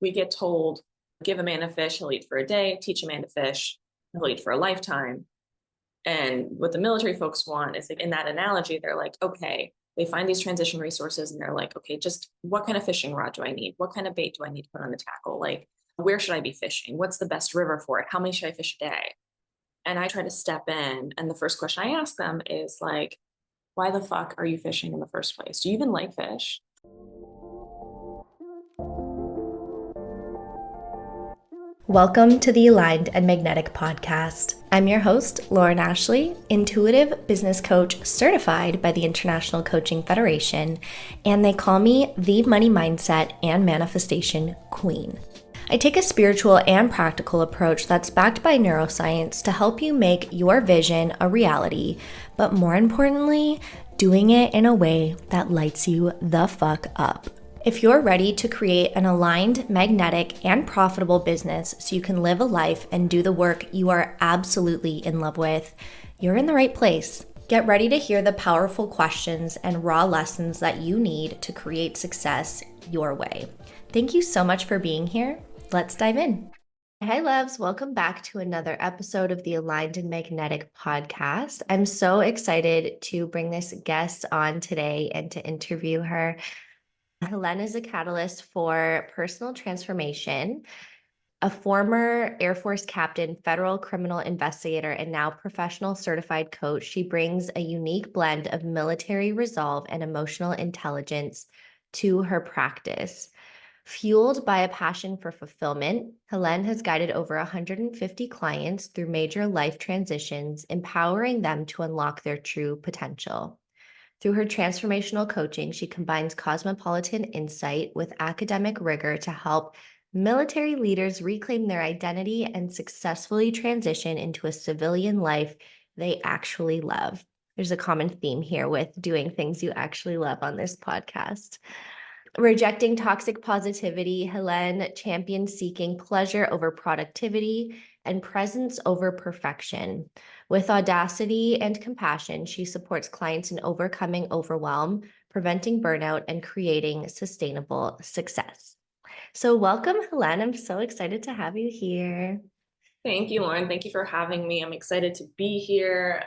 we get told, give a man a fish, he'll eat for a day, teach a man to fish, he'll eat for a lifetime. And what the military folks want is, like, in that analogy, they're like, okay, they find these transition resources and they're like, okay, just what kind of fishing rod do I need? What kind of bait do I need to put on the tackle? Like, where should I be fishing? What's the best river for it? How many should I fish a day? And I try to step in. And the first question I ask them is like, why the fuck are you fishing in the first place? Do you even like fish? Welcome to the Aligned and Magnetic podcast. I'm your host, Lauren Ashley, intuitive business coach certified by the International Coaching Federation, and they call me the money mindset and manifestation queen. I take a spiritual and practical approach that's backed by neuroscience to help you make your vision a reality, but more importantly, doing it in a way that lights you the fuck up. If you're ready to create an aligned, magnetic, and profitable business so you can live a life and do the work you are absolutely in love with, you're in the right place. Get ready to hear the powerful questions and raw lessons that you need to create success your way. Thank you so much for being here. Let's dive in. Hey loves, welcome back to another episode of the Aligned and Magnetic podcast. I'm so excited to bring this guest on today and to interview her. Helene is a catalyst for personal transformation, a former Air Force captain, federal criminal investigator, and now professional certified coach. She brings a unique blend of military resolve and emotional intelligence to her practice. Fueled by a passion for fulfillment, Helene has guided over 150 clients through major life transitions, empowering them to unlock their true potential. Through her transformational coaching, she combines cosmopolitan insight with academic rigor to help military leaders reclaim their identity and successfully transition into a civilian life they actually love. There's a common theme here with doing things you actually love on this podcast. Rejecting toxic positivity, Helene champions seeking pleasure over productivity and presence over perfection. With audacity and compassion, she supports clients in overcoming overwhelm, preventing burnout, and creating sustainable success. So welcome, Helene. I'm so excited to have you here. Thank you, Lauren. Thank you for having me. I'm excited to be here.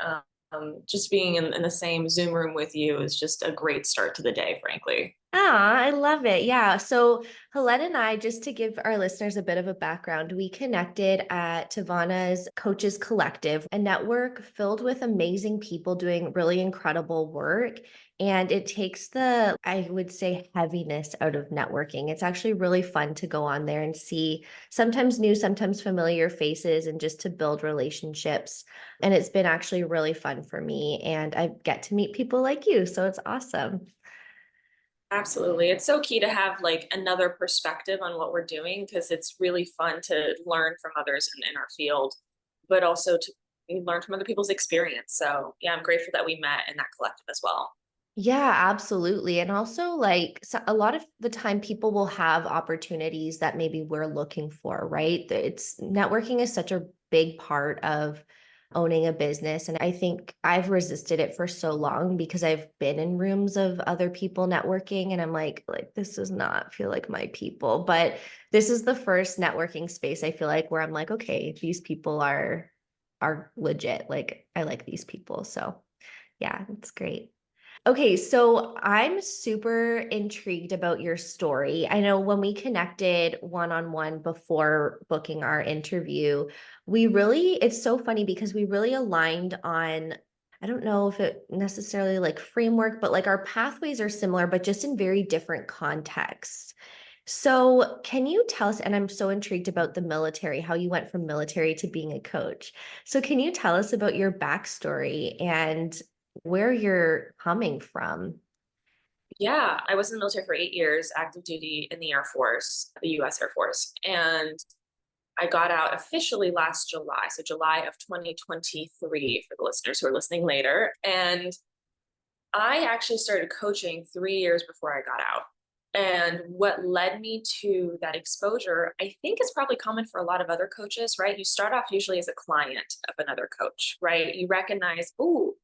Just being in the same Zoom room with you is just a great start to the day, frankly. Ah, I love it. Yeah. So Helene and I, just to give our listeners a bit of a background, we connected at Tavana's Coaches Collective, a network filled with amazing people doing really incredible work. And it takes the, I would say, heaviness out of networking. It's actually really fun to go on there and see sometimes new, sometimes familiar faces and just to build relationships. And it's been actually really fun for me. And I get to meet people like you. So it's awesome. Absolutely. It's so key to have like another perspective on what we're doing, because it's really fun to learn from others in our field, but also to learn from other people's experience. So yeah, I'm grateful that we met in that collective as well. Yeah, absolutely. And also, like, so a lot of the time, people will have opportunities that maybe we're looking for, right? It's networking is such a big part of owning a business. And I think I've resisted it for so long because I've been in rooms of other people networking and I'm like, this does not feel like my people. But this is the first networking space I feel like where I'm like, okay, these people are legit. Like, I like these people. So yeah, it's great. Okay, so I'm super intrigued about your story. I know when we connected one-on-one before booking our interview, it's so funny because we really aligned on, I don't know if it necessarily like framework, but like our pathways are similar, but just in very different contexts. So can you tell us, and I'm so intrigued about the military, how you went from military to being a coach. So can you tell us about your backstory and where you're coming from? Yeah, I was in the military for 8 years, active duty in the Air Force, the US Air Force. And I got out officially last July. So July of 2023 for the listeners who are listening later. And I actually started coaching 3 years before I got out. And what led me to that exposure, I think is probably common for a lot of other coaches, right? You start off usually as a client of another coach, right? You recognize, oh,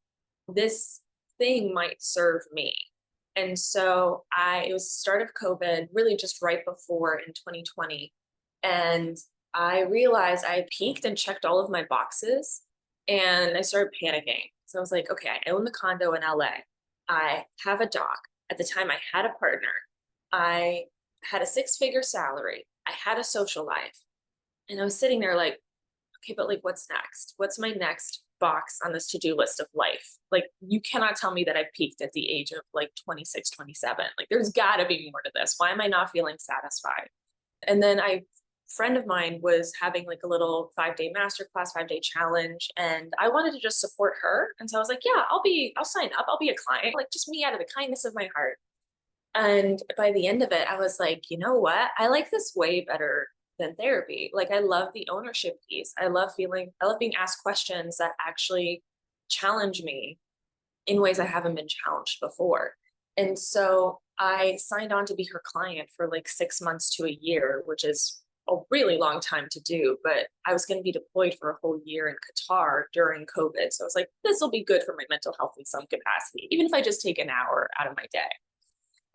this thing might serve me. And so it was the start of COVID, really just right before in 2020. And I realized I peaked and checked all of my boxes and I started panicking. So I was like, okay, I own the condo in LA. I have a dog. At the time, I had a partner. I had a six-figure salary. I had a social life. And I was sitting there like, okay, but like, what's next? What's my next box on this to-do list of life? Like, you cannot tell me that I peaked at the age of like 26, 27. Like, there's got to be more to this. Why am I not feeling satisfied? And then friend of mine was having like a little 5-day masterclass, 5-day challenge, and I wanted to just support her. And so I was like, yeah, I'll sign up. I'll be a client, like just me out of the kindness of my heart. And by the end of it, I was like, you know what? I like this way better than therapy. Like, I love the ownership piece. I love being asked questions that actually challenge me in ways I haven't been challenged before. And so I signed on to be her client for like 6 months to a year, which is a really long time to do, but I was going to be deployed for a whole year in Qatar during COVID. So I was like, this will be good for my mental health in some capacity, even if I just take an hour out of my day.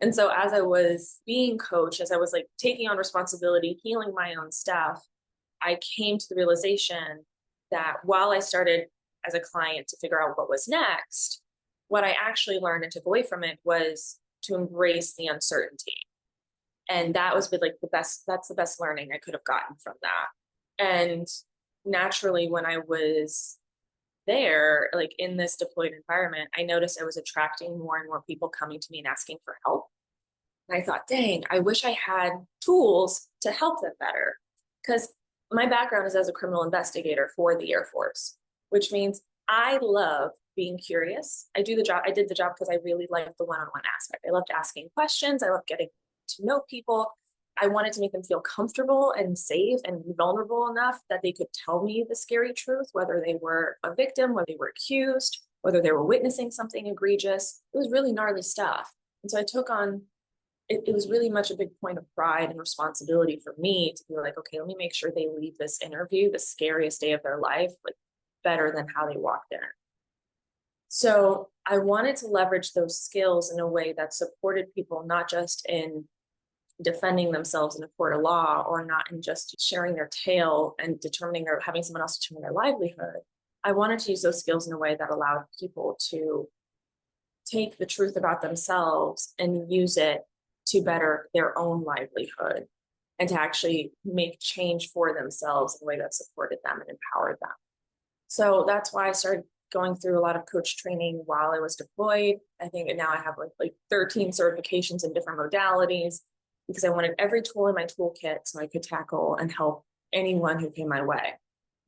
And so as I was being coached, as I was like taking on responsibility, healing my own stuff, I came to the realization that while I started as a client to figure out what was next, what I actually learned and took away from it was to embrace the uncertainty. And that was like that's the best learning I could have gotten from that. And naturally, when I was there, like in this deployed environment, I noticed I was attracting more and more people coming to me and asking for help. And I thought, dang, I wish I had tools to help them better. Because my background is as a criminal investigator for the Air Force, which means I love being curious. I did the job because I really liked the one-on-one aspect. I loved asking questions. I loved getting to know people. I wanted to make them feel comfortable and safe and vulnerable enough that they could tell me the scary truth, whether they were a victim, whether they were accused, whether they were witnessing something egregious. It was really gnarly stuff. And so I took on it was really much a big point of pride and responsibility for me to be like, okay, let me make sure they leave this interview, the scariest day of their life, like better than how they walked in. So I wanted to leverage those skills in a way that supported people, not just in defending themselves in a court of law or not in just sharing their tale and having someone else determine their livelihood. I wanted to use those skills in a way that allowed people to take the truth about themselves and use it to better their own livelihood and to actually make change for themselves in a way that supported them and empowered them. So that's why I started going through a lot of coach training while I was deployed. I think now I have like 13 certifications in different modalities because I wanted every tool in my toolkit so I could tackle and help anyone who came my way.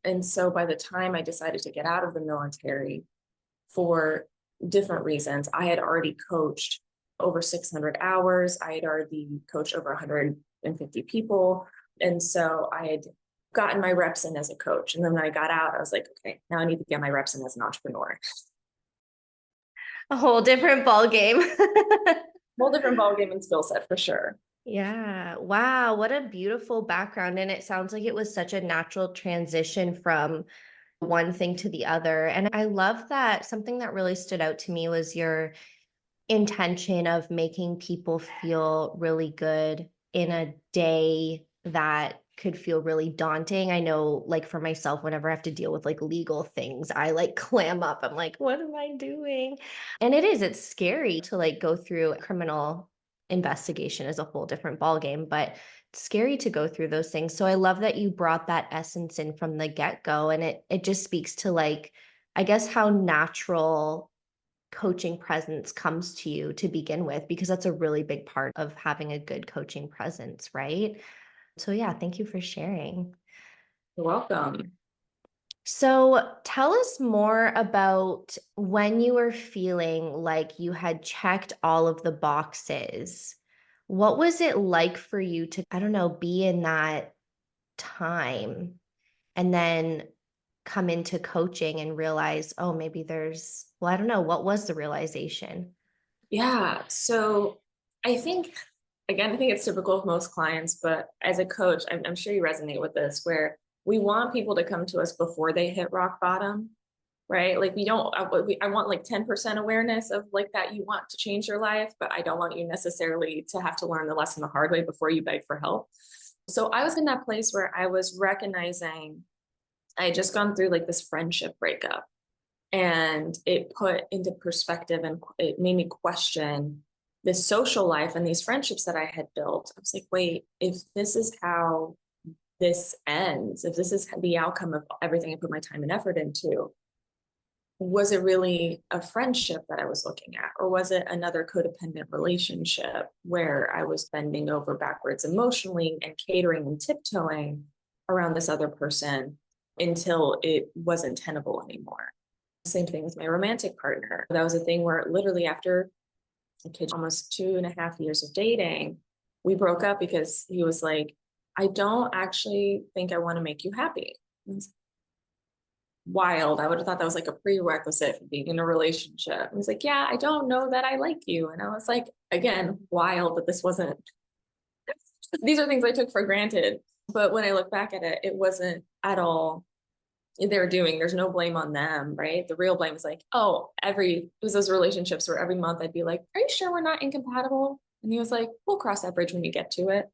And so by the time I decided to get out of the military for different reasons, I had already coached over 600 hours. I had already coached over 150 people. And so I had gotten my reps in as a coach. And then when I got out, I was like, okay, now I need to get my reps in as an entrepreneur. A whole different ball game. Whole different ballgame and skill set for sure. Yeah. Wow. What a beautiful background. And it sounds like it was such a natural transition from one thing to the other. And I love that something that really stood out to me was your intention of making people feel really good in a day that could feel really daunting. I know, like for myself, whenever I have to deal with like legal things, I like clam up. I'm like, what am I doing? And it's scary to like go through a criminal investigation is a whole different ballgame, but it's scary to go through those things. So I love that you brought that essence in from the get-go. And it just speaks to like, I guess how natural coaching presence comes to you to begin with, because that's a really big part of having a good coaching presence, right? So yeah, thank you for sharing. You're welcome. So tell us more about when you were feeling like you had checked all of the boxes. What was it like for you to, I don't know, be in that time and then come into coaching and realize, oh, maybe well, I don't know, what was the realization? Yeah. So I think, again, I think it's typical of most clients, but as a coach, I'm sure you resonate with this, where we want people to come to us before they hit rock bottom. right? Like I want like 10% awareness of like that you want to change your life, but I don't want you necessarily to have to learn the lesson the hard way before you beg for help. So I was in that place where I was recognizing I had just gone through like this friendship breakup, and it put into perspective and it made me question this social life and these friendships that I had built. I was like, wait, if this is how this ends, if this is the outcome of everything I put my time and effort into, was it really a friendship that I was looking at? Or was it another codependent relationship where I was bending over backwards emotionally and catering and tiptoeing around this other person until it wasn't tenable anymore? Same thing with my romantic partner. That was a thing where literally after almost 2.5 years of dating, we broke up because he was like, I don't actually think I want to make you happy. Wild. I would have thought that was like a prerequisite for being in a relationship. He's like, yeah, I don't know that I like you. And I was like, again, wild that this wasn't, these are things I took for granted. But when I look back at it, it wasn't at all they're doing. There's no blame on them, right? The real blame is like, oh, it was those relationships where every month I'd be like, are you sure we're not incompatible? And he was like, we'll cross that bridge when you get to it.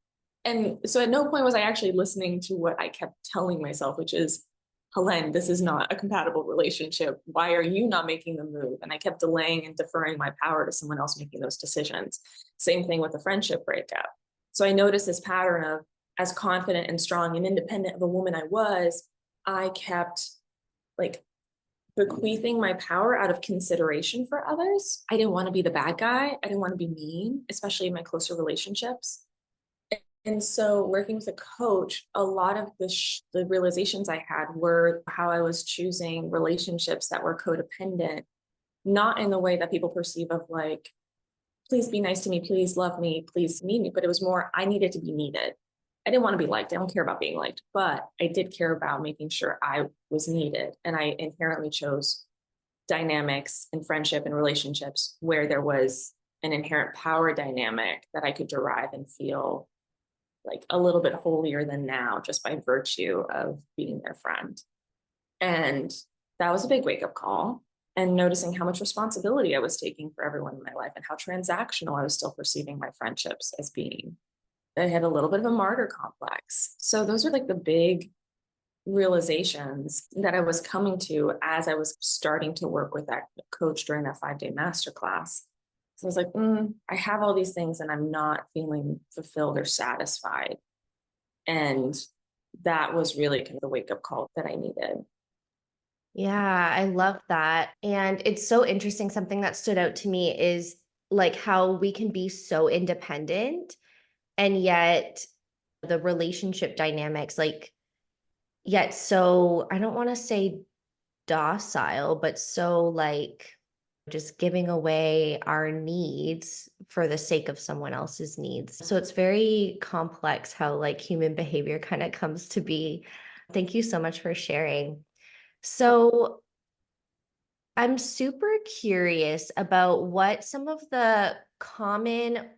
And so at no point was I actually listening to what I kept telling myself, which is, Helene, this is not a compatible relationship. Why are you not making the move? And I kept delaying and deferring my power to someone else making those decisions. Same thing with the friendship breakup. So I noticed this pattern of, as confident and strong and independent of a woman I was, I kept like bequeathing my power out of consideration for others. I didn't want to be the bad guy. I didn't want to be mean, especially in my closer relationships. And so working with a coach, a lot of the realizations I had were how I was choosing relationships that were codependent, not in the way that people perceive of like, please be nice to me, please love me, please need me, but it was more, I needed to be needed. I didn't want to be liked. I don't care about being liked, but I did care about making sure I was needed. And I inherently chose dynamics in friendship and relationships where there was an inherent power dynamic that I could derive and feel like a little bit holier than now just by virtue of being their friend. And that was a big wake up call, and noticing how much responsibility I was taking for everyone in my life and how transactional I was still perceiving my friendships as being. I had a little bit of a martyr complex. So those are like the big realizations that I was coming to as I was starting to work with that coach during that 5-day masterclass. So I was like, I have all these things and I'm not feeling fulfilled or satisfied. And that was really kind of the wake up call that I needed. Yeah, I love that. And it's so interesting. Something that stood out to me is like how we can be so independent and yet the relationship dynamics, like, yet so, I don't want to say docile, but so like just giving away our needs for the sake of someone else's needs. So it's very complex how like human behavior kind of comes to be. Thank you so much for sharing. So I'm super curious about what some of the common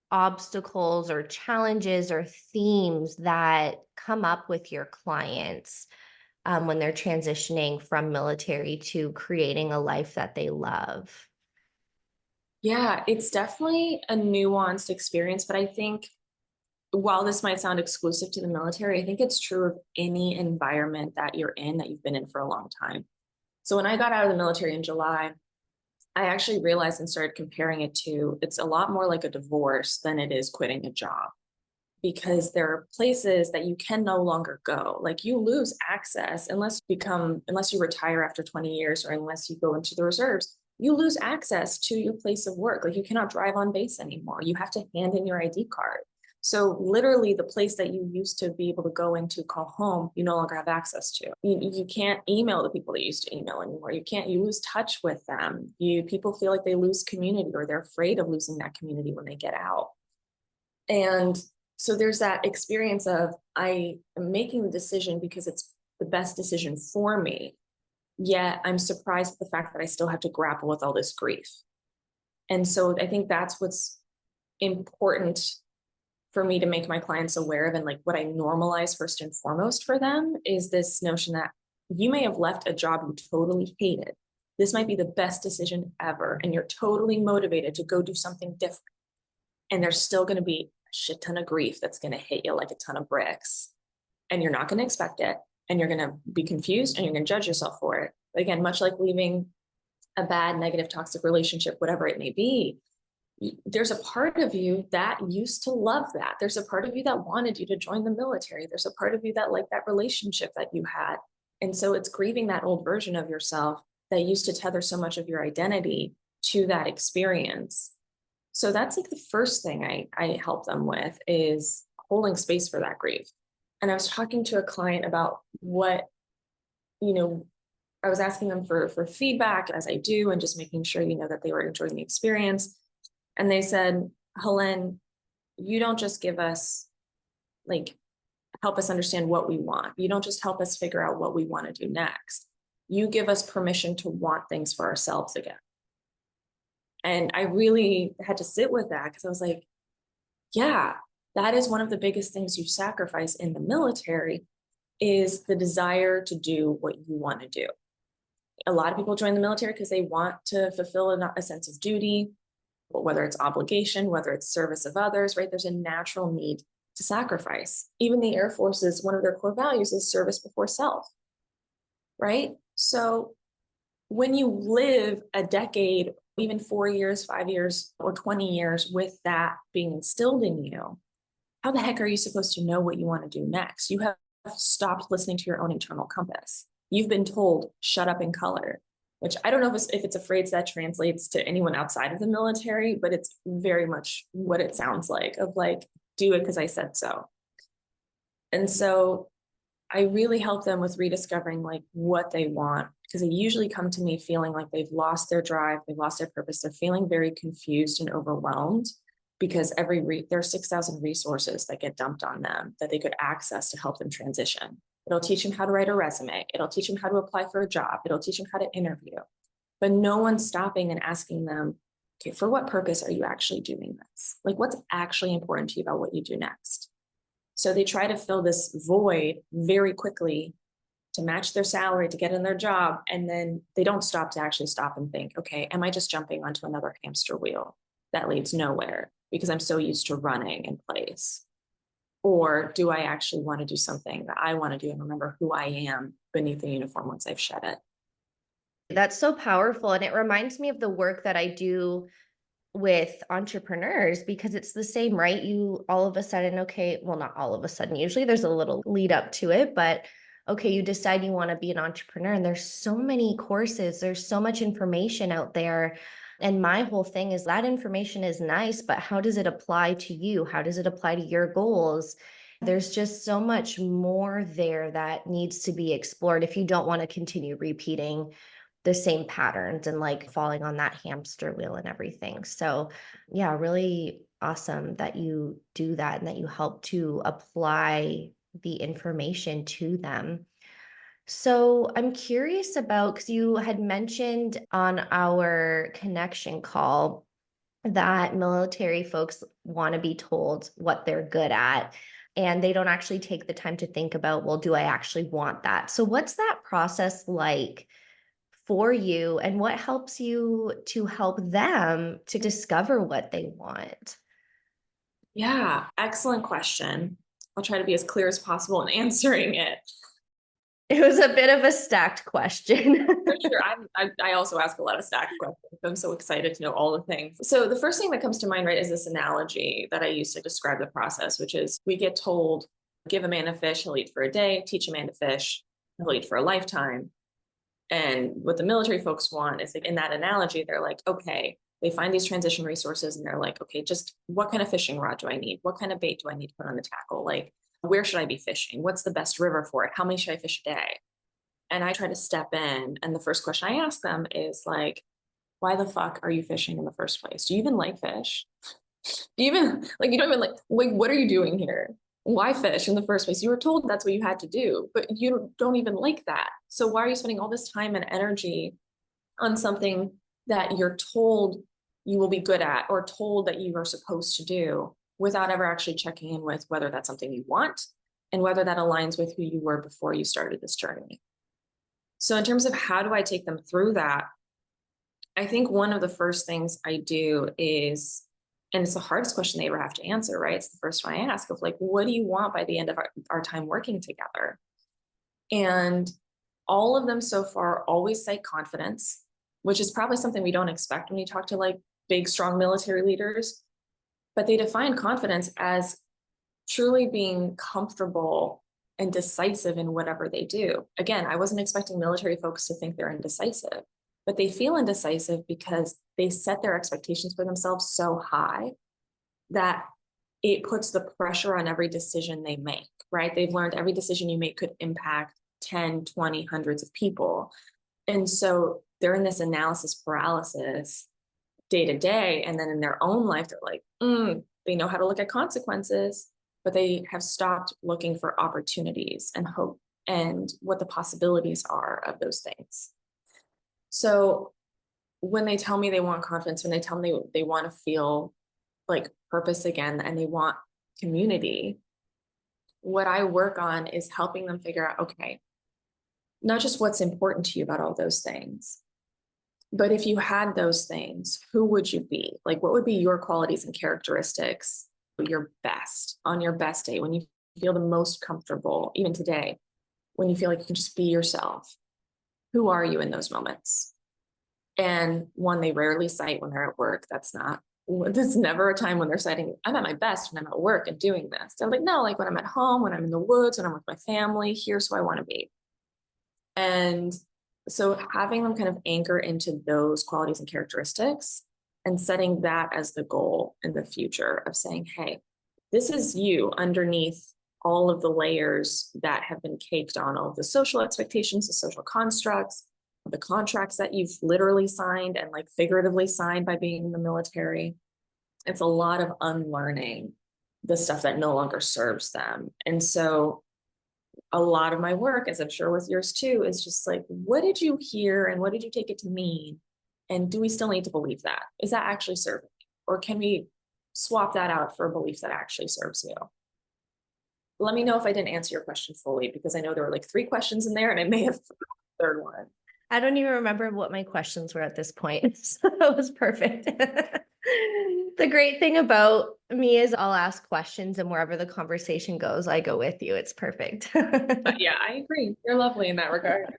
obstacles or challenges or themes that come up with your clients when they're transitioning from military to creating a life that they love. Yeah, it's definitely a nuanced experience, but I think while this might sound exclusive to the military, I think it's true of any environment that you're in that you've been in for a long time. So when I got out of the military in July, I actually realized and started comparing it to, it's a lot more like a divorce than it is quitting a job, because there are places that you can no longer go. Like you lose access unless you retire after 20 years or unless you go into the reserves, you lose access to your place of work. Like you cannot drive on base anymore. You have to hand in your ID card. So literally the place that you used to be able to go into, call home, you no longer have access to. You can't email the people that you used to email anymore. You lose touch with them. People feel like they lose community, or they're afraid of losing that community when they get out. And so there's that experience of, I am making the decision because it's the best decision for me. Yet I'm surprised at the fact that I still have to grapple with all this grief. And so I think that's what's important for me to make my clients aware of, and like what I normalize first and foremost for them is this notion that You may have left a job you totally hated. This might be the best decision ever, and you're totally motivated to go do something different. And there's still going to be a shit ton of grief that's going to hit you like a ton of bricks. And you're not going to expect it. And you're going to be confused and you're going to judge yourself for it. But again, much like leaving a bad, negative, toxic relationship, whatever it may be, there's a part of you that used to love that. There's a part of you that wanted you to join the military. There's a part of you that liked that relationship that you had. And so it's grieving that old version of yourself that used to tether so much of your identity to that experience. So that's like the first thing I help them with is holding space for that grief. And I was talking to a client about what, I was asking them for feedback as I do, and just making sure, that they were enjoying the experience. And they said, Helene, you don't just give us, help us understand what we want. You don't just help us figure out what we want to do next. You give us permission to want things for ourselves again. And I really had to sit with that because I was like, yeah, that is one of the biggest things you sacrifice in the military is the desire to do what you want to do. A lot of people join the military because they want to fulfill a sense of duty, whether it's obligation, whether it's service of others, right? There's a natural need to sacrifice. Even the Air Force's, one of their core values is service before self, right? So when you live a decade, even 4 years, 5 years, or 20 years with that being instilled in you, how the heck are you supposed to know what you want to do next? You have stopped listening to your own internal compass. You've been told, shut up and color, which I don't know if it's a phrase that translates to anyone outside of the military, but it's very much what it sounds like, of do it because I said so. And so I really help them with rediscovering what they want, because they usually come to me feeling like they've lost their drive, they've lost their purpose. They're feeling very confused and overwhelmed because there are 6,000 resources that get dumped on them that they could access to help them transition. It'll teach them how to write a resume. It'll teach them how to apply for a job. It'll teach them how to interview. But no one's stopping and asking them, okay, for what purpose are you actually doing this? What's actually important to you about what you do next? So they try to fill this void very quickly to match their salary, to get in their job. And then they don't stop to actually stop and think, okay, am I just jumping onto another hamster wheel that leads nowhere because I'm so used to running in place? Or do I actually want to do something that I want to do and remember who I am beneath the uniform once I've shed it? That's so powerful. And it reminds me of the work that I do with entrepreneurs, because it's the same, right? You all of a sudden, okay, well, not all of a sudden, usually there's a little lead up to it, but okay, you decide you want to be an entrepreneur, and there's so many courses, there's so much information out there. And my whole thing is that information is nice, but how does it apply to you? How does it apply to your goals? There's just so much more there that needs to be explored if you don't want to continue repeating the same patterns and falling on that hamster wheel and everything. So yeah, really awesome that you do that and that you help to apply the information to them. So I'm curious about, because you had mentioned on our connection call that military folks want to be told what they're good at, and they don't actually take the time to think about, well, do I actually want that? So what's that process like for you, and what helps you to help them to discover what they want? Yeah, excellent question. I'll try to be as clear as possible in answering it. It was a bit of a stacked question. For sure. I also ask a lot of stacked questions. I'm so excited to know all the things. So the first thing that comes to mind, right, is this analogy that I use to describe the process, which is we get told, give a man a fish, he'll eat for a day, teach a man to fish, he'll eat for a lifetime. And what the military folks want is in that analogy, they're like, okay, they find these transition resources and they're like, okay, just what kind of fishing rod do I need? What kind of bait do I need to put on the tackle? Where should I be fishing? What's the best river for it? How many should I fish a day? And I try to step in. And the first question I ask them is why the fuck are you fishing in the first place? Do you even like fish? Do you even you don't even what are you doing here? Why fish in the first place? You were told that's what you had to do, but you don't even like that. So why are you spending all this time and energy on something that you're told you will be good at or told that you are supposed to do without ever actually checking in with whether that's something you want and whether that aligns with who you were before you started this journey? So in terms of how do I take them through that, I think one of the first things I do is, and it's the hardest question they ever have to answer, right? It's the first one I ask of like, what do you want by the end of our time working together? And all of them so far always cite confidence, which is probably something we don't expect when you talk to like big, strong military leaders. But they define confidence as truly being comfortable and decisive in whatever they do. Again, I wasn't expecting military folks to think they're indecisive, but they feel indecisive because they set their expectations for themselves so high that it puts the pressure on every decision they make, right? They've learned every decision you make could impact 10, 20, hundreds of people. And so they're in this analysis paralysis day to day. And then in their own life, they're like, they know how to look at consequences, but they have stopped looking for opportunities and hope and what the possibilities are of those things. So when they tell me they want confidence, when they tell me they want to feel like purpose again and they want community, what I work on is helping them figure out, okay, not just what's important to you about all those things, but if you had those things, who would you be? Like, what would be your qualities and characteristics, your best on your best day, when you feel the most comfortable, even today, when you feel like you can just be yourself? Who are you in those moments? And one they rarely cite when they're at work. There's never a time when they're citing, I'm at my best when I'm at work and doing this. They're like, no, like when I'm at home, when I'm in the woods, when I'm with my family, here's who I want to be. And so having them kind of anchor into those qualities and characteristics and setting that as the goal in the future of saying, hey, this is you underneath all of the layers that have been caked on, all of the social expectations, the social constructs, the contracts that you've literally signed and like figuratively signed by being in the military. It's a lot of unlearning the stuff that no longer serves them. And so a lot of my work, as I'm sure with yours too, is just like, what did you hear and what did you take it to mean? And do we still need to believe that? Is that actually serving? Or can we swap that out for a belief that actually serves you? Let me know if I didn't answer your question fully, because I know there were like 3 questions in there and I may have forgotten the third one. I don't even remember what my questions were at this point. So it was perfect. The great thing about me is I'll ask questions and wherever the conversation goes, I go with you. It's perfect. Yeah, I agree. You're lovely in that regard.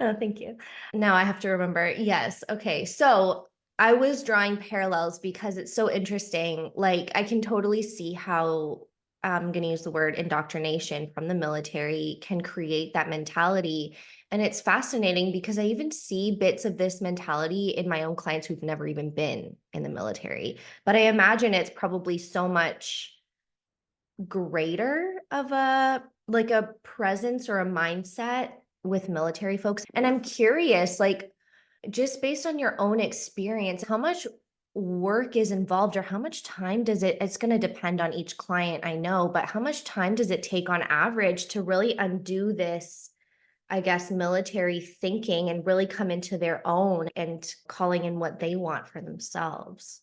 Oh, thank you. Now I have to remember. Yes. Okay. So I was drawing parallels because it's so interesting. Like I can totally see how I'm going to use the word indoctrination from the military can create that mentality. And it's fascinating because I even see bits of this mentality in my own clients who've never even been in the military. But I imagine it's probably so much greater of a like a presence or a mindset with military folks. And I'm curious, like just based on your own experience, how much work is involved or how much time does it's going to depend on each client, I know, but how much time does it take on average to really undo this, I guess, military thinking and really come into their own and calling in what they want for themselves?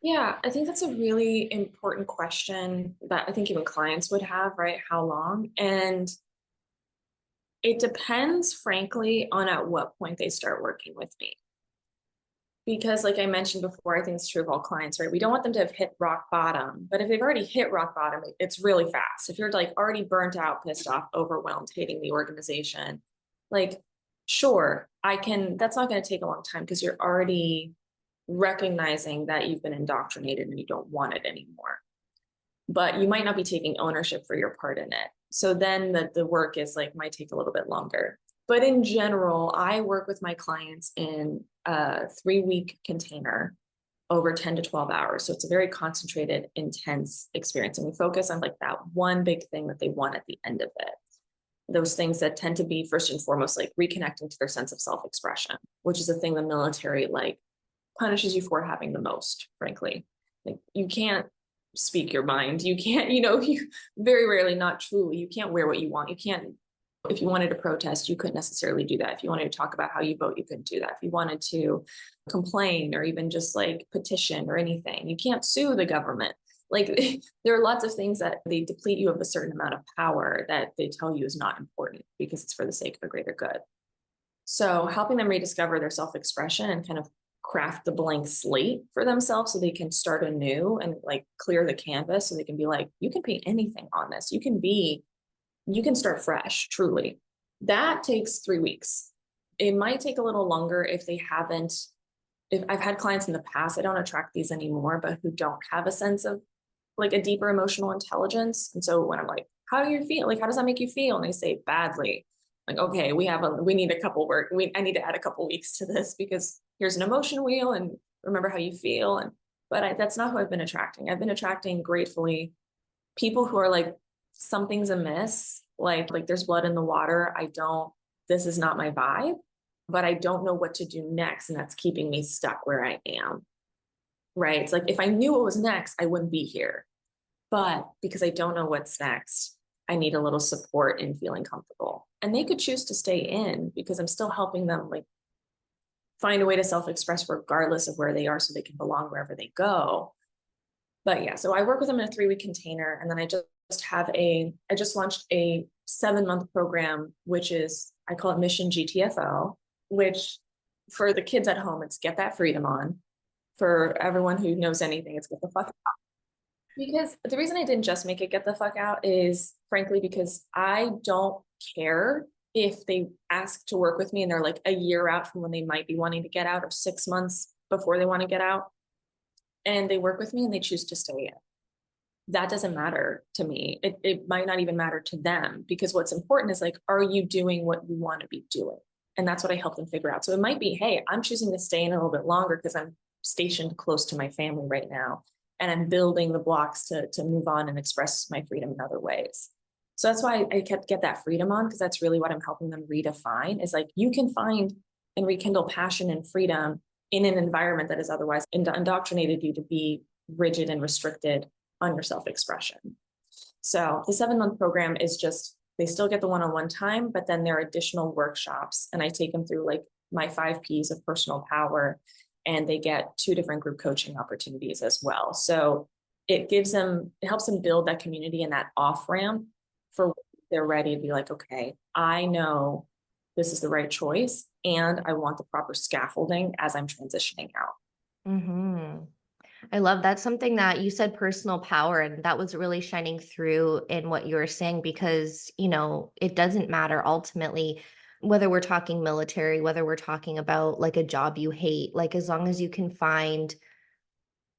Yeah, I think that's a really important question that I think even clients would have, right? How long? And it depends, frankly, on at what point they start working with me. Because, like I mentioned before, I think it's true of all clients, right? We don't want them to have hit rock bottom, but if they've already hit rock bottom, it's really fast. If you're like already burnt out, pissed off, overwhelmed, hating the organization, like, sure, that's not going to take a long time because you're already recognizing that you've been indoctrinated and you don't want it anymore. But you might not be taking ownership for your part in it. So then the work is like, might take a little bit longer. But in general, I work with my clients in a 3-week container over 10 to 12 hours. So it's a very concentrated, intense experience. And we focus on like that one big thing that they want at the end of it. Those things that tend to be first and foremost, like reconnecting to their sense of self-expression, which is a thing the military like punishes you for having the most, frankly. Like you can't speak your mind. You can't, you very rarely, not truly, you can't wear what you want. You can't, if you wanted to protest, you couldn't necessarily do that. If you wanted to talk about how you vote, you couldn't do that. If you wanted to complain or even just like petition or anything, you can't sue the government. Like there are lots of things that they deplete you of a certain amount of power that they tell you is not important because it's for the sake of a greater good. So helping them rediscover their self-expression and kind of craft the blank slate for themselves so they can start anew and like clear the canvas so they can be like, you can paint anything on this. You can start fresh, truly. That takes 3 weeks. It might take a little longer if they haven't, if I've had clients in the past, I don't attract these anymore, but who don't have a sense of like a deeper emotional intelligence. And so when I'm like, how do you feel? Like, how does that make you feel? And they say badly. Like, okay, we need a couple I need to add a couple weeks to this because here's an emotion wheel and remember how you feel. That's not who I've been attracting. I've been attracting gratefully people who are like, something's amiss. Like there's blood in the water. This is not my vibe, but I don't know what to do next. And that's keeping me stuck where I am. Right. It's like, if I knew what was next, I wouldn't be here. But because I don't know what's next, I need a little support in feeling comfortable. And they could choose to stay in because I'm still helping them like find a way to self-express regardless of where they are so they can belong wherever they go. But yeah, so I work with them in a 3-week container. And then I just launched a 7-month program, which is, I call it Mission GTFO, which for the kids at home, it's get that freedom on. For everyone who knows anything, it's get the fuck out. Because the reason I didn't just make it get the fuck out is frankly because I don't care if they ask to work with me and they're like a year out from when they might be wanting to get out or 6 months before they want to get out. And they work with me and they choose to stay in. That doesn't matter to me. It might not even matter to them because what's important is like, are you doing what you want to be doing? And that's what I help them figure out. So it might be, hey, I'm choosing to stay in a little bit longer because I'm stationed close to my family right now. And I'm building the blocks to move on and express my freedom in other ways. So that's why I kept get that freedom on, because that's really what I'm helping them redefine is like, you can find and rekindle passion and freedom in an environment that has otherwise indoctrinated you to be rigid and restricted on your self-expression. So the 7-month program is just, they still get the one-on-one time, but then there are additional workshops and I take them through like my 5 Ps of personal power, and they get 2 different group coaching opportunities as well. So it helps them build that community and that off ramp for when they're ready to be like, okay, I know this is the right choice and I want the proper scaffolding as I'm transitioning out. Mm-hmm. I love that's something that you said personal power, and that was really shining through in what you were saying because, it doesn't matter ultimately whether we're talking military, whether we're talking about like a job you hate, like as long as you can find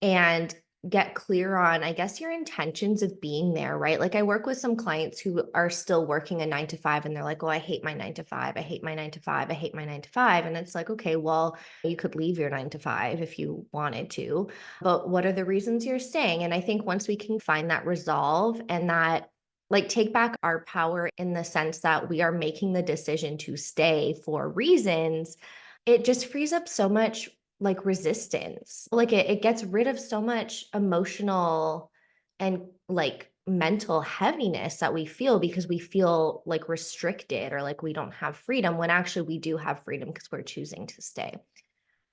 and get clear on, I guess, your intentions of being there, right? Like I work with some clients who are still working a 9 to 5 and they're like, oh, I hate my 9 to 5. I hate my 9 to 5. I hate my 9 to 5. And it's like, okay, well, you could leave your 9 to 5 if you wanted to, but what are the reasons you're staying? And I think once we can find that resolve and that like take back our power in the sense that we are making the decision to stay for reasons, it just frees up so much like resistance. Like it gets rid of so much emotional and like mental heaviness that we feel because we feel like restricted or like we don't have freedom when actually we do have freedom because we're choosing to stay.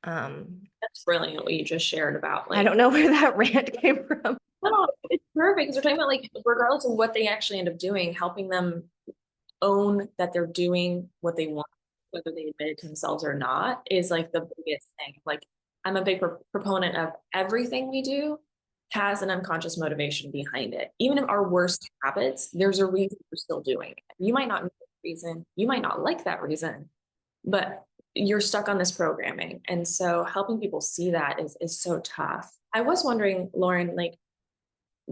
That's brilliant what you just shared about I like, don't know where that rant came from. no, it's perfect because we're talking about like, regardless of what they actually end up doing, helping them own that they're doing what they want, whether they admit it to themselves or not, is like the biggest thing. Like, I'm a big proponent of everything we do has an unconscious motivation behind it. Even if our worst habits, there's a reason we're still doing it. You might not know the reason, you might not like that reason, but you're stuck on this programming. And so helping people see that is so tough. I was wondering, Lauren, like,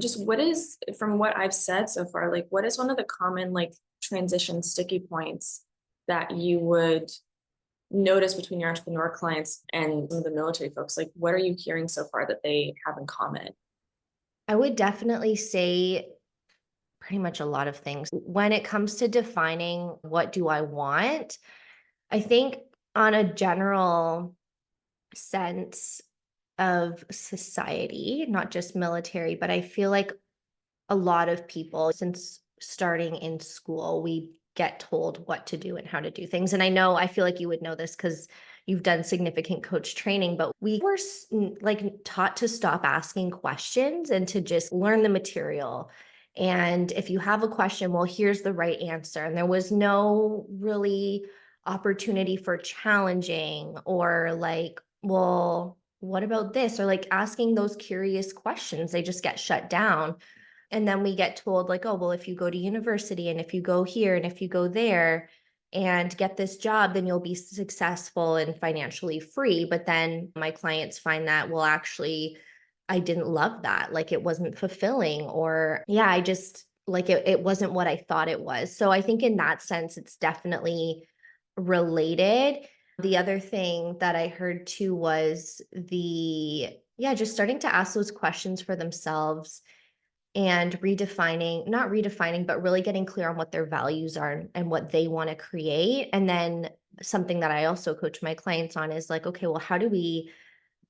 just what is, from what I've said so far, like what is one of the common like transition sticky points that you would notice between your entrepreneur clients and some of the military folks? Like what are you hearing so far that they have in common? I would definitely say pretty much a lot of things. When it comes to defining what do I want, I think on a general sense of society, not just military, but I feel like a lot of people, since starting in school, we get told what to do and how to do things. And I know, I feel like you would know this because you've done significant coach training, but we were like taught to stop asking questions and to just learn the material. And if you have a question, well, here's the right answer. And there was no really opportunity for challenging or like, well, what about this? Or like asking those curious questions, they just get shut down. And then we get told, like, oh, well, if you go to university and if you go here and if you go there and get this job, then you'll be successful and financially free. But then my clients find that, well, actually, I didn't love that. Like it wasn't fulfilling, or yeah, I just like it wasn't what I thought it was. So I think in that sense, it's definitely related. The other thing that I heard too was just starting to ask those questions for themselves and not redefining, but really getting clear on what their values are and what they want to create. And then something that I also coach my clients on is like, okay, well, how do we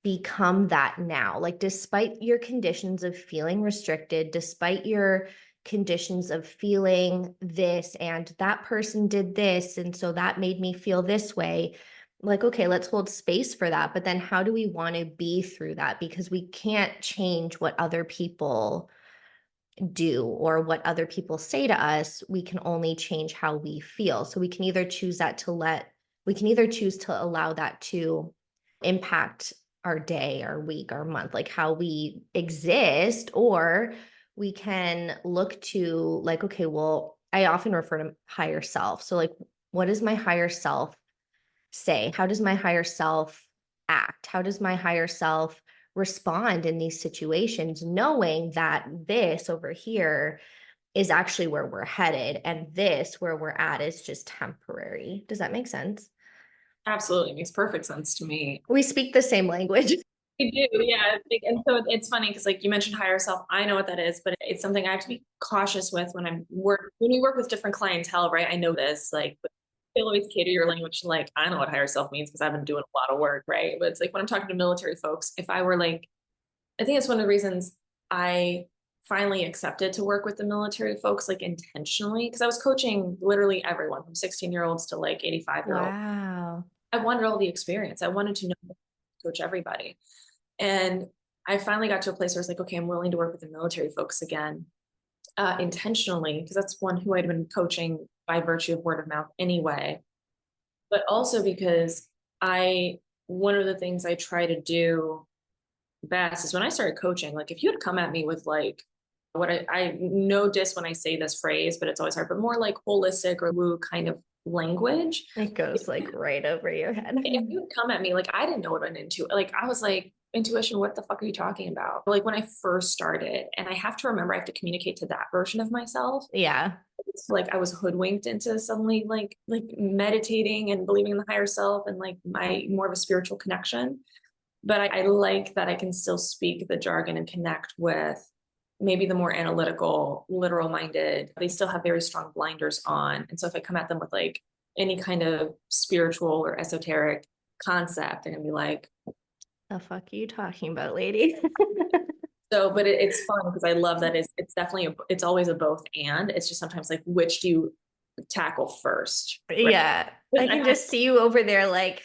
become that now? Like, despite your conditions of feeling restricted, despite your conditions of feeling this, and that person did this, and so that made me feel this way. Like, okay, let's hold space for that. But then how do we want to be through that? Because we can't change what other people do or what other people say to us. We can only change how we feel. So we can either choose to allow that to impact our day, our week, our month, like how we exist, or we can look to like, okay, well, I often refer to higher self. So like, what does my higher self say? How does my higher self act? How does my higher self respond in these situations, knowing that this over here is actually where we're headed and this where we're at is just temporary? Does that make sense? Absolutely. Makes perfect sense to me. We speak the same language. We do, yeah. And so it's funny because like you mentioned higher self, I know what that is, but it's something I have to be cautious with when you work with different clientele, right? I know this, like, but they always cater your language. Like, I know what higher self means because I've been doing a lot of work, right? But it's like when I'm talking to military folks, if I were like, I think it's one of the reasons I finally accepted to work with the military folks, like intentionally, because I was coaching literally everyone from 16-year-olds to like 85-year-olds. Wow. I wanted all the experience. I wanted to know coach everybody. And I finally got to a place where I was like, okay, I'm willing to work with the military folks again, intentionally, because that's one who I'd been coaching by virtue of word of mouth anyway. But also because one of the things I try to do best is when I started coaching, like if you had come at me with like what I know this when I say this phrase, but it's always hard, but more like holistic or woo kind of language. It goes like right over your head. If you would come at me, like I didn't know what an like I was like, intuition, what the fuck are you talking about? Like when I first started, and I have to remember I have to communicate to that version of myself. Yeah. It's like I was hoodwinked into suddenly like meditating and believing in the higher self and like my more of a spiritual connection. But I like that I can still speak the jargon and connect with maybe the more analytical, literal minded. They still have very strong blinders on. And so if I come at them with like any kind of spiritual or esoteric concept, they're gonna be like, The fuck are you talking about, lady? so, but it's fun because I love that it's definitely it's always a both and. It's just sometimes like which do you tackle first, right? Yeah. I can just see you over there like,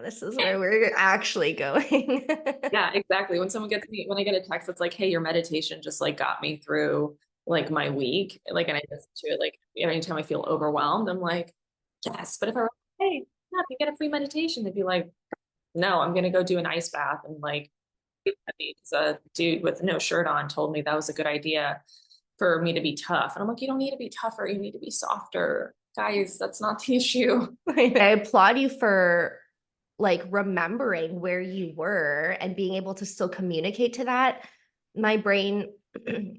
this is where we're actually going. Yeah, exactly. When I get a text that's like, hey, your meditation just like got me through like my week, like, and I listen to it like anytime I feel overwhelmed, I'm like, yes. But if I were, hey, yeah, you get a free meditation, they'd be like, no, I'm gonna go do an ice bath and like, because a dude with no shirt on told me that was a good idea for me to be tough, and I'm like, you don't need to be tougher, you need to be softer, guys. That's not the issue. I applaud you for like remembering where you were and being able to still communicate to that. My brain,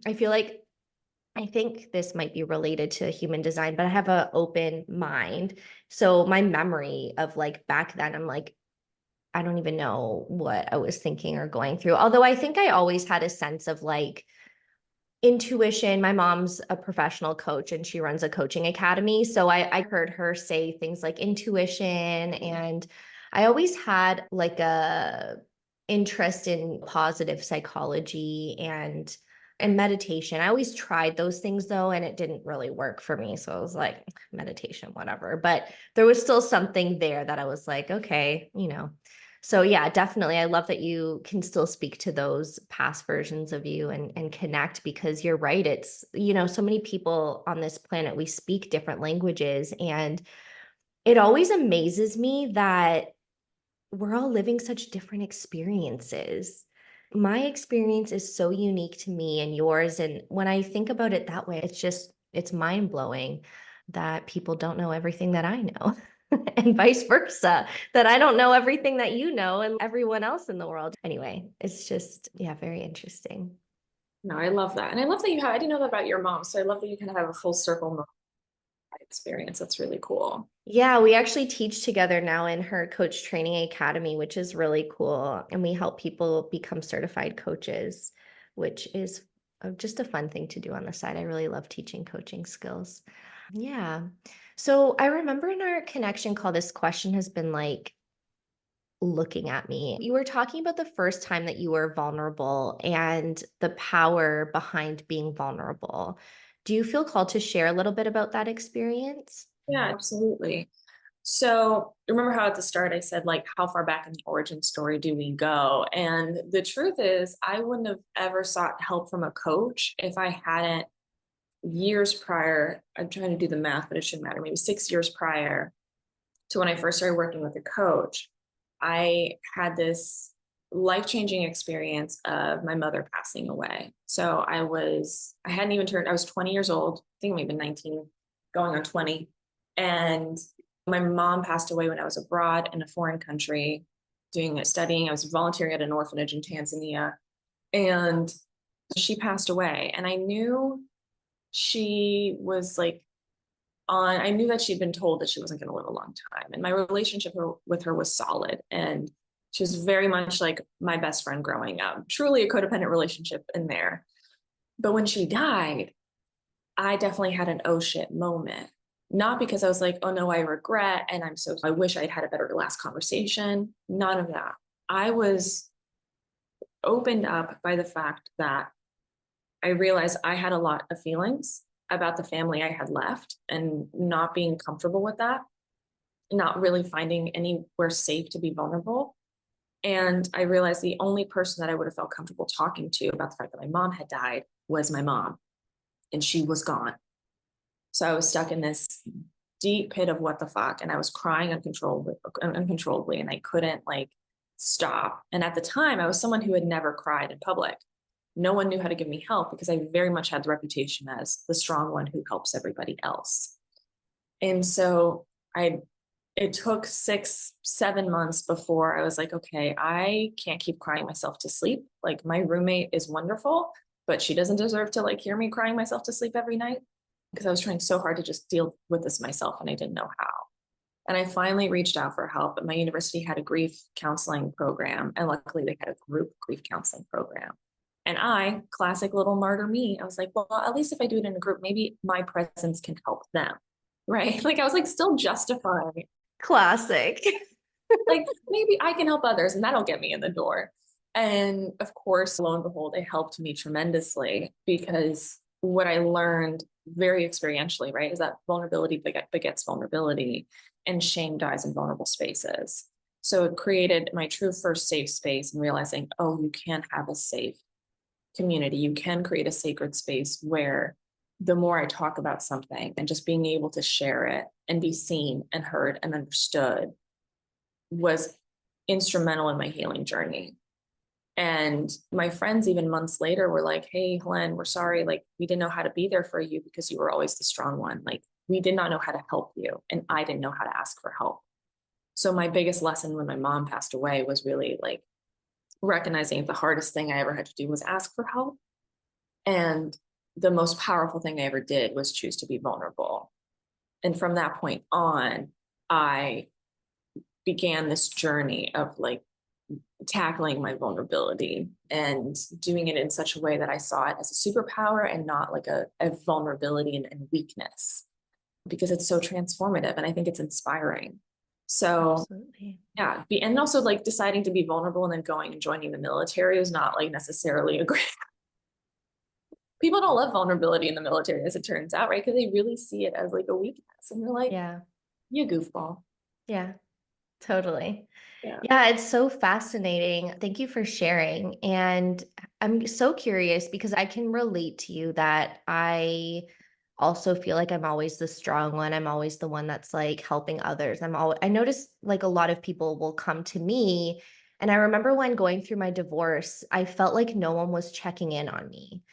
I feel like, I think this might be related to human design, but I have an open mind. So my memory of like back then, I'm like, I don't even know what I was thinking or going through. Although I think I always had a sense of like intuition. My mom's a professional coach and she runs a coaching academy. So I heard her say things like intuition, and I always had like a interest in positive psychology and and meditation. I always tried those things though, and it didn't really work for me. So I was like, meditation, whatever. But there was still something there that I was like, okay, So yeah, definitely. I love that you can still speak to those past versions of you and connect, because you're right. It's, so many people on this planet, we speak different languages, and it always amazes me that we're all living such different experiences. My experience is so unique to me and yours. And when I think about it that way, it's mind blowing that people don't know everything that I know, and vice versa, that I don't know everything that you know and everyone else in the world. Anyway, it's just, yeah, very interesting. No, I love that. And I love that I didn't know that about your mom. So I love that you kind of have a full circle experience. That's really cool. Yeah, we actually teach together now in her coach training academy, which is really cool. And we help people become certified coaches, which is just a fun thing to do on the side. I really love teaching coaching skills. Yeah. So I remember in our connection call, this question has been like looking at me. You were talking about the first time that you were vulnerable and the power behind being vulnerable. Do you feel called to share a little bit about that experience? Yeah, absolutely. So remember how at the start I said, like, how far back in the origin story do we go? And the truth is, I wouldn't have ever sought help from a coach if I hadn't years prior. I'm trying to do the math, but it shouldn't matter. Maybe 6 years prior to when I first started working with a coach, I had this life-changing experience of my mother passing away. So I hadn't even turned, I was 20 years old, I think maybe 19, going on 20. And my mom passed away when I was abroad in a foreign country studying. I was volunteering at an orphanage in Tanzania, and she passed away. And I knew she was like I knew that she'd been told that she wasn't going to live a long time. And my relationship with her was solid. And she was very much like my best friend growing up, truly a codependent relationship in there. But when she died, I definitely had an oh shit moment. Not because I was like, oh no, I regret. And I wish I'd had a better last conversation. None of that. I was opened up by the fact that I realized I had a lot of feelings about the family I had left and not being comfortable with that, not really finding anywhere safe to be vulnerable. And I realized the only person that I would have felt comfortable talking to about the fact that my mom had died was my mom, and she was gone. So I was stuck in this deep pit of what the fuck, and I was crying uncontrollably, and I couldn't like stop. And at the time, I was someone who had never cried in public. No one knew how to give me help because I very much had the reputation as the strong one who helps everybody else. And so it took 6-7 months before I was like, okay, I can't keep crying myself to sleep. Like, my roommate is wonderful, but she doesn't deserve to like hear me crying myself to sleep every night, because I was trying so hard to just deal with this myself and I didn't know how. And I finally reached out for help. But my university had a grief counseling program, and luckily they had a group grief counseling program. And classic little martyr me, I was like, well, at least if I do it in a group, maybe my presence can help them. Right. Like, I was like still justifying, Classic. like, maybe I can help others and that'll get me in the door. And of course, lo and behold, it helped me tremendously, because what I learned very experientially, right, is that vulnerability begets vulnerability, and shame dies in vulnerable spaces. So it created my true first safe space, and realizing, oh, you can have a safe community. You can create a sacred space where the more I talk about something and just being able to share it and be seen and heard and understood was instrumental in my healing journey. And my friends, even months later, were like, hey, Helene, we're sorry. Like, we didn't know how to be there for you because you were always the strong one. Like, we did not know how to help you. And I didn't know how to ask for help. So my biggest lesson when my mom passed away was really like recognizing the hardest thing I ever had to do was ask for help. And the most powerful thing I ever did was choose to be vulnerable. And from that point on, I began this journey of like tackling my vulnerability and doing it in such a way that I saw it as a superpower and not like a vulnerability and weakness, because it's so transformative and I think it's inspiring. So Absolutely. yeah, and also like deciding to be vulnerable and then going and joining the military is not like necessarily a great People don't love vulnerability in the military, as it turns out, right? Because they really see it as like a weakness. And you're like, Yeah. you goofball. Yeah. Totally. Yeah. Yeah, it's so fascinating. Thank you for sharing. And I'm so curious because I can relate to you that I also feel like I'm always the strong one. I'm always the one that's like helping others. I notice like a lot of people will come to me. And I remember when going through my divorce, I felt like no one was checking in on me.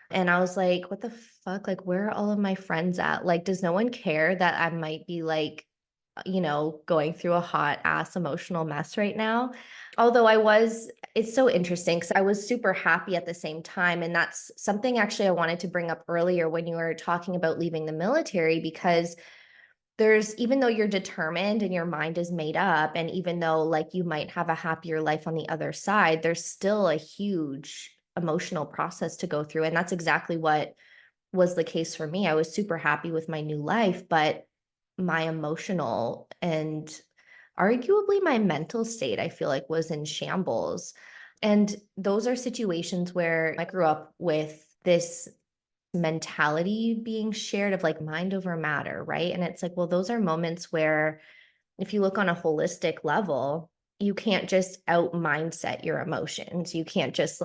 And I was like, what the fuck? Like, where are all of my friends at? Like, does no one care that I might be like, going through a hot ass emotional mess right now? Although it's so interesting because I was super happy at the same time. And that's something actually I wanted to bring up earlier when you were talking about leaving the military, because even though you're determined and your mind is made up, and even though like you might have a happier life on the other side, there's still a huge emotional process to go through. And that's exactly what was the case for me. I was super happy with my new life, but my emotional and arguably my mental state, I feel like, was in shambles. And those are situations where I grew up with this mentality being shared of like mind over matter, right? And it's like, well, those are moments where if you look on a holistic level, you can't just out mindset your emotions. You can't just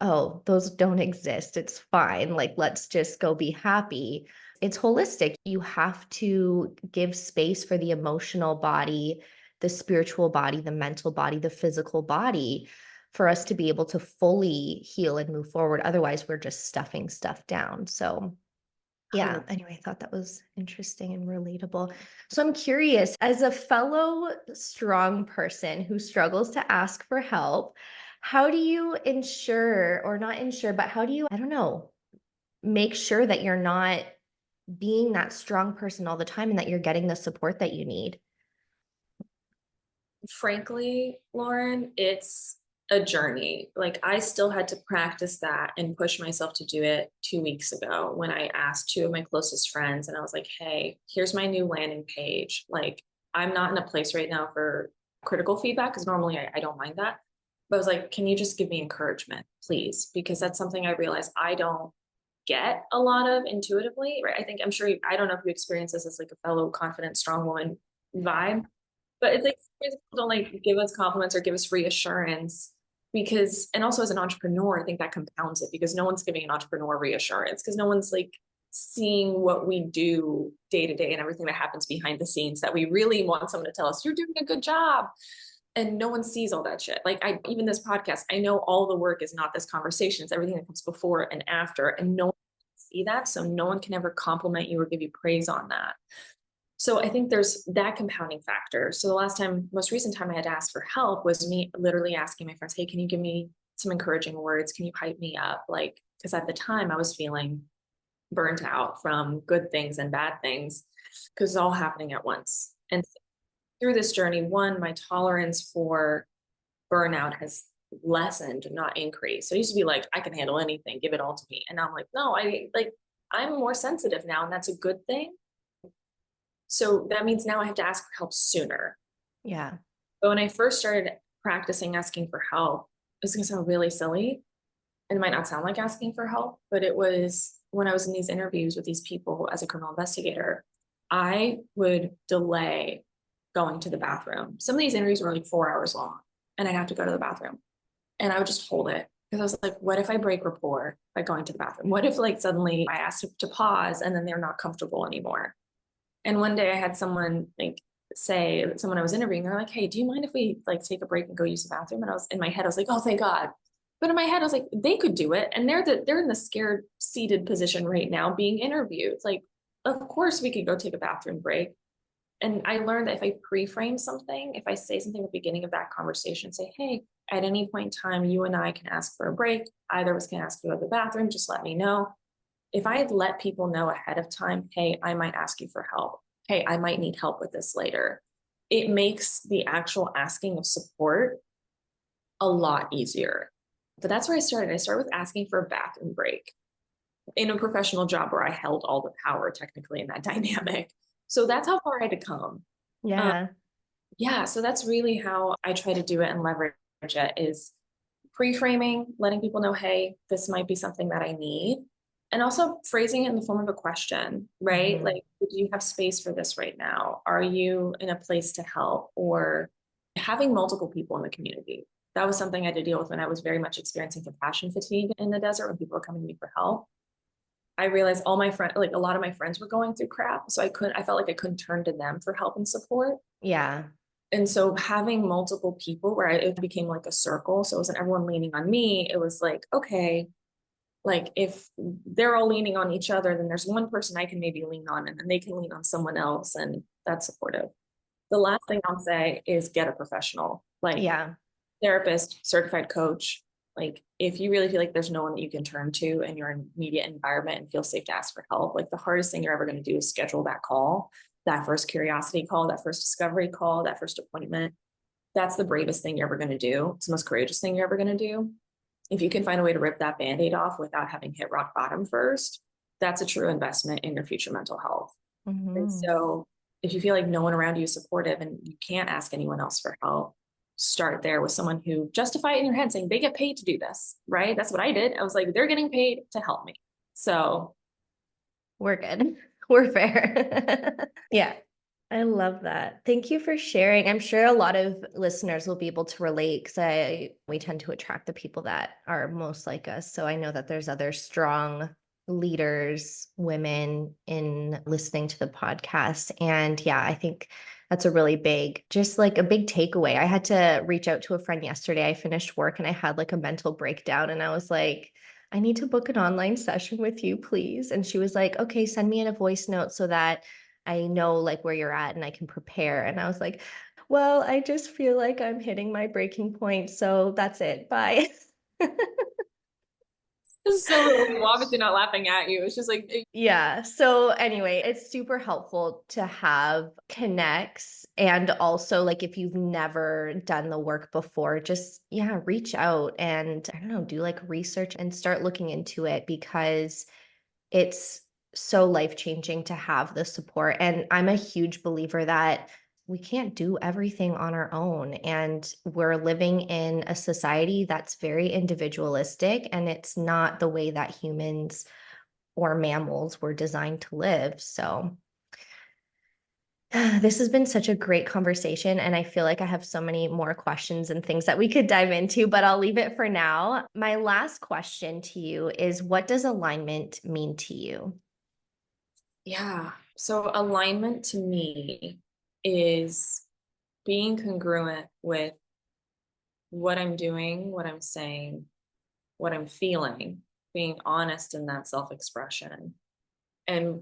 oh, those don't exist. It's fine. Like, let's just go be happy. It's holistic. You have to give space for the emotional body, the spiritual body, the mental body, the physical body for us to be able to fully heal and move forward. Otherwise, we're just stuffing stuff down. So, yeah, anyway, I thought that was interesting and relatable. So I'm curious, as a fellow strong person who struggles to ask for help, how do you ensure, or not ensure, but how do you, I don't know, make sure that you're not being that strong person all the time and that you're getting the support that you need? Frankly, Lauren, it's a journey. Like I still had to practice that and push myself to do it 2 weeks ago when I asked two of my closest friends and I was like, hey, here's my new landing page. Like I'm not in a place right now for critical feedback because normally I don't mind that. But I was like, can you just give me encouragement, please? Because that's something I realized I don't get a lot of intuitively, right? I don't know if you experience this as like a fellow confident, strong woman vibe, but it's like people don't like give us compliments or give us reassurance because, and also as an entrepreneur, I think that compounds it because no one's giving an entrepreneur reassurance because no one's like seeing what we do day to day and everything that happens behind the scenes that we really want someone to tell us, you're doing a good job. And no one sees all that shit. Like even this podcast, I know all the work is not this conversation. It's everything that comes before and after. And no one can see that. So no one can ever compliment you or give you praise on that. So I think there's that compounding factor. So most recent time I had to ask for help was me literally asking my friends, hey, can you give me some encouraging words? Can you hype me up? Like, because at the time I was feeling burnt out from good things and bad things because it's all happening at once. And through this journey, one, my tolerance for burnout has lessened, not increased. So I used to be like, I can handle anything, give it all to me. And now I'm like, no, I'm more sensitive now, and that's a good thing. So that means now I have to ask for help sooner. Yeah. But when I first started practicing asking for help, it's going to sound really silly. And it might not sound like asking for help, but it was when I was in these interviews with these people as a criminal investigator, I would delay going to the bathroom. Some of these interviews were like 4 hours long, and I'd have to go to the bathroom. And I would just hold it because I was like, what if I break rapport by going to the bathroom? What if like suddenly I asked to pause and then they're not comfortable anymore? And one day I had someone someone I was interviewing, they're like, hey, do you mind if we like take a break and go use the bathroom? And I was in my head, I was like, oh, thank God. But in my head, I was like, they could do it. And they're in the scared seated position right now being interviewed. It's like, of course we could go take a bathroom break. And I learned that if I pre-frame something, if I say something at the beginning of that conversation, say, hey, at any point in time, you and I can ask for a break. Either of us can ask to go to the bathroom, just let me know. If I had let people know ahead of time, hey, I might ask you for help. Hey, I might need help with this later. It makes the actual asking of support a lot easier. But that's where I started. I started with asking for a bathroom break in a professional job where I held all the power technically in that dynamic. So that's how far I had to come. Um, Yeah. yeah, so that's really how I try to do it and leverage it is pre-framing, letting people know, hey, this might be something that I need. And also phrasing it in the form of a question, right? Mhm. Like, do you have space for this right now? Are you in a place to help? Or having multiple people in the community. That was something I had to deal with when I was very much experiencing compassion fatigue in the desert when people were coming to me for help. I realized all my friends, like a lot of my friends were going through crap. So I felt like I couldn't turn to them for help and support. Yeah. And so having multiple people where it became like a circle. So it wasn't everyone leaning on me. It was like, okay, like if they're all leaning on each other, then there's one person I can maybe lean on and then they can lean on someone else. And that's supportive. The last thing I'll say is get a professional, like Yeah. therapist, certified coach. Like if you really feel like there's no one that you can turn to in your immediate environment and feel safe to ask for help, like the hardest thing you're ever going to do is schedule that call, that first curiosity call, that first discovery call, that first appointment. That's the bravest thing you're ever going to do. It's the most courageous thing you're ever going to do. If you can find a way to rip that band-aid off without having hit rock bottom first, that's a true investment in your future mental health. And Mhm. so if you feel like no one around you is supportive and you can't ask anyone else for help, start there with someone who justify it in your head saying they get paid to do this, right? That's what I did. I was like, they're getting paid to help me. So We're good. We're fair. Yeah. I love that. Thank you for sharing. I'm sure a lot of listeners will be able to relate because we tend to attract the people that are most like us. So I know that there's other strong leaders, women in listening to the podcast. And yeah, I think that's a really big, just like a big takeaway. I had to reach out to a friend yesterday. I finished work and I had like a mental breakdown and I was like, I need to book an online session with you, please. And she was like, okay, send me in a voice note so that I know like where you're at and I can prepare. And I was like, well, I just feel like I'm hitting my breaking point. So that's it. Bye. this is so relatable. Obviously not laughing at you. It's just like, Yeah. So anyway, it's super helpful to have connects. And also, like, if you've never done the work before, just, yeah, reach out and I don't know, do like research and start looking into it because it's so life-changing to have the support. And I'm a huge believer that we can't do everything on our own. And we're living in a society that's very individualistic, and it's not the way that humans or mammals were designed to live. So, this has been such a great conversation. And I feel like I have so many more questions and things that we could dive into, but I'll leave it for now. My last question to you is, what does alignment mean to you? yeah. So alignment to me is being congruent with what I'm doing, what I'm saying, what I'm feeling, being honest in that self-expression, and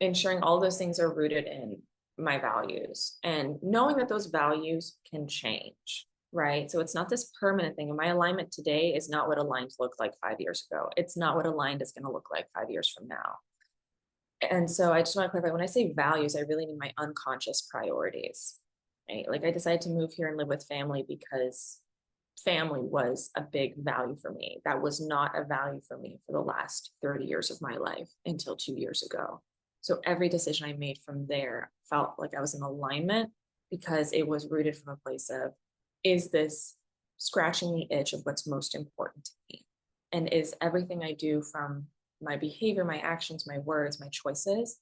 ensuring all those things are rooted in my values and knowing that those values can change, right? So it's not this permanent thing. And my alignment today is not what aligned looked like 5 years ago. It's not what aligned is going to look like 5 years from now. And so I just want to clarify, when I say values, I really mean my unconscious priorities, right? Like I decided to move here and live with family because family was a big value for me. That was not a value for me for the last 30 years of my life until 2 years ago. So every decision I made from there felt like I was in alignment because it was rooted from a place of, is this scratching the itch of what's most important to me? And is everything I do, from my behavior, my actions, my words, my choices,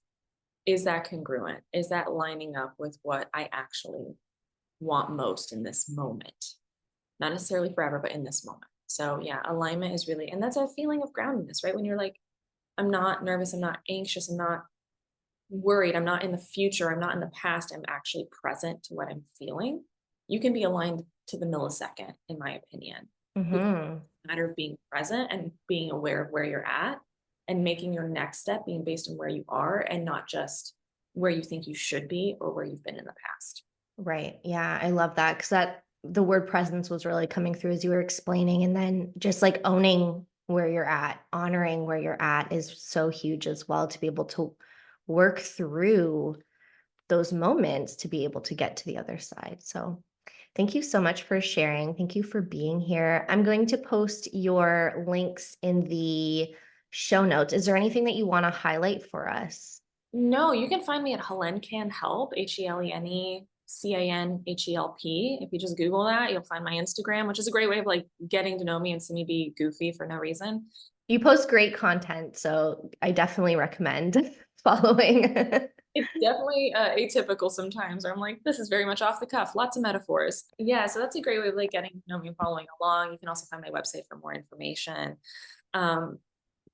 is that congruent? Is that lining up with what I actually want most in this moment? Not necessarily forever, but in this moment. So yeah, alignment is really, and that's a feeling of groundedness, right? When you're like, I'm not nervous, I'm not anxious, I'm not worried, I'm not in the future, I'm not in the past, I'm actually present to what I'm feeling. You can be aligned to the millisecond, in my opinion. It's Hmm. a matter of being present and being aware of where you're at and making your next step being based on where you are and not just where you think you should be or where you've been in the past. Right. Yeah, I love that because that the word presence was really coming through as you were explaining. And then just like owning where you're at, honoring where you're at is so huge as well to be able to work through those moments to be able to get to the other side. So thank you so much for sharing. Thank you for being here. I'm going to post your links in the show notes. Is there anything that you want to highlight for us? No, you can find me at Helene Can Help, Helene CANHELP. If you just Google that, you'll find my Instagram, which is a great way of like getting to know me and see me be goofy for no reason. You post great content, so I definitely recommend following. It's definitely atypical sometimes, or I'm like, this is very much off the cuff, lots of metaphors. Yeah, so that's a great way of like getting to know me and following along. You can also find my website for more information. Um,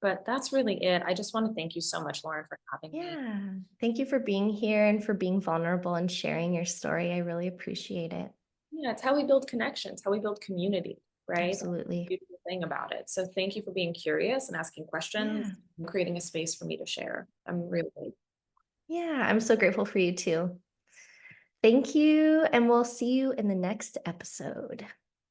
but that's really it. I just want to thank you so much, Lauren, for having me. Yeah. Thank you for being here and for being vulnerable and sharing your story. I really appreciate it. Yeah, it's how we build connections, how we build community, right? That's the Absolutely. beautiful thing about it. So thank you for being curious and asking questions Yeah. and creating a space for me to share. I'm really Yeah. I'm so grateful for you too. Thank you. And we'll see you in the next episode.